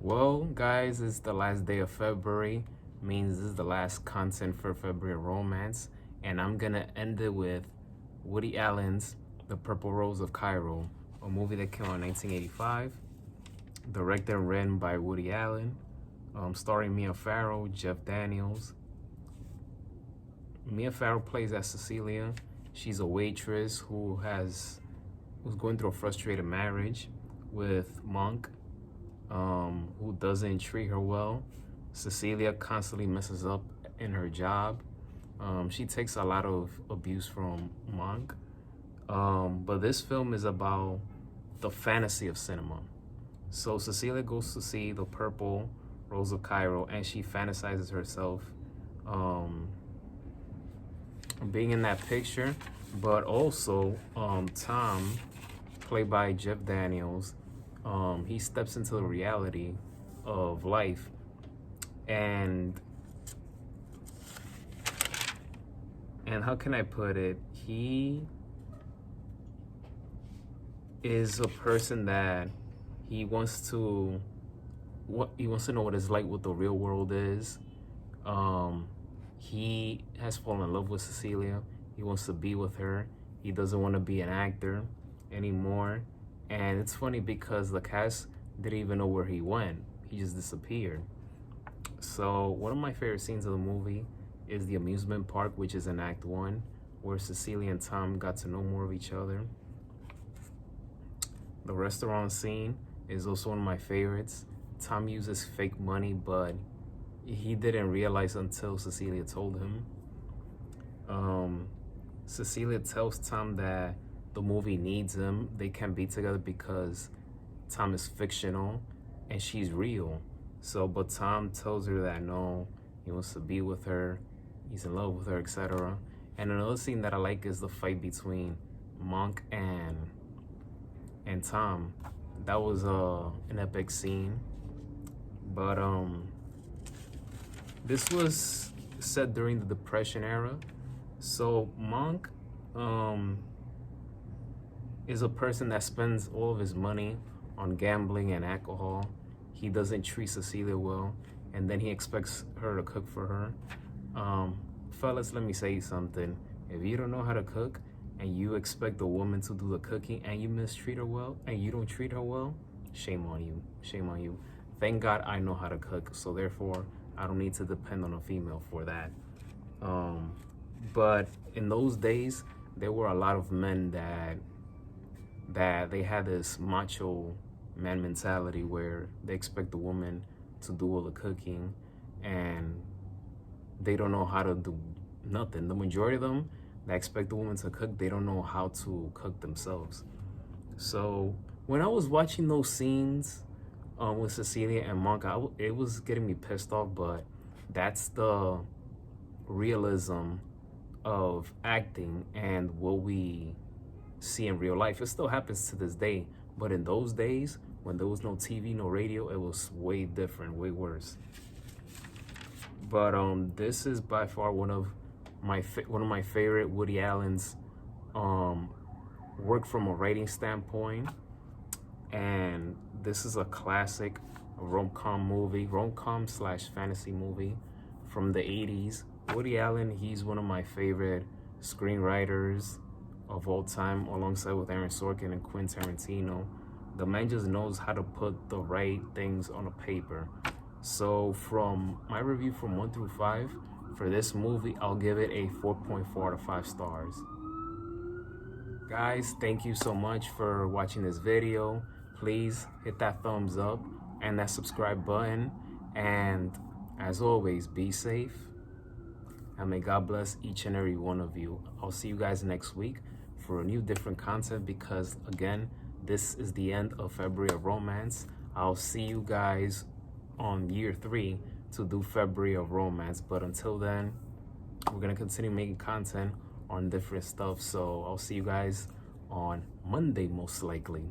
Well, guys, it's the last day of February, means this is the last content for February romance, and I'm gonna end it with Woody Allen's The Purple Rose of Cairo, a movie that came out in 1985, directed and written by Woody Allen, starring Mia Farrow, Jeff Daniels. Mia Farrow plays as Cecilia. She's a waitress who's going through a frustrated marriage with Monk, who doesn't treat her well. Cecilia constantly messes up in her job. She takes a lot of abuse from Monk. But this film is about the fantasy of cinema. So Cecilia goes to see The Purple Rose of Cairo, and she fantasizes herself being in that picture. But also, Tom, played by Jeff Daniels, he steps into the reality of life, and how can I put it? He is a person that he wants to know what it's like, what the real world is. He has fallen in love with Cecilia. He wants to be with her. He doesn't want to be an actor anymore. And it's funny because the cast didn't even know where he went. He just disappeared. So one of my favorite scenes of the movie is the amusement park, which is in Act 1, where Cecilia and Tom got to know more of each other. The restaurant scene is also one of my favorites. Tom uses fake money, but he didn't realize until Cecilia told him. Cecilia tells Tom that the movie needs him. They can't be together because Tom is fictional and she's real. But Tom tells her that no, he wants to be with her, he's in love with her, etc. And another scene that I like is the fight between Monk and Tom. That was an epic scene. But this was set during the Depression era. So Monk is a person that spends all of his money on gambling and alcohol. He doesn't treat Cecilia well, and then he expects her to cook for her. Fellas, let me say something. If you don't know how to cook and you expect a woman to do the cooking and you mistreat her well and you don't treat her well, shame on you. Shame on you. Thank God I know how to cook, so therefore I don't need to depend on a female for that. But in those days, there were a lot of men that they had this macho man mentality where they expect the woman to do all the cooking and they don't know how to do nothing. The majority of them that expect the woman to cook, they don't know how to cook themselves. So when I was watching those scenes with Cecilia and Monk, it was getting me pissed off, but that's the realism of acting and what we see in real life. It still happens to this day, but in those days when there was no TV, no radio, it was way different, way worse. But this is by far one of my favorite Woody Allen's work from a writing standpoint, and this is a classic rom-com slash fantasy movie from the 80s. Woody Allen, he's one of my favorite screenwriters of all time, alongside with Aaron Sorkin and Quentin Tarantino. The man just knows how to put the right things on a paper. So from my review from 1 through 5, for this movie, I'll give it a 4.4 out of 5 stars. Guys, thank you so much for watching this video. Please hit that thumbs up and that subscribe button. And as always, be safe. And may God bless each and every one of you. I'll see you guys next week for a new different content because, again, this is the end of February of Romance. I'll see you guys on year 3 to do February of Romance. But until then, we're going to continue making content on different stuff. So I'll see you guys on Monday, most likely.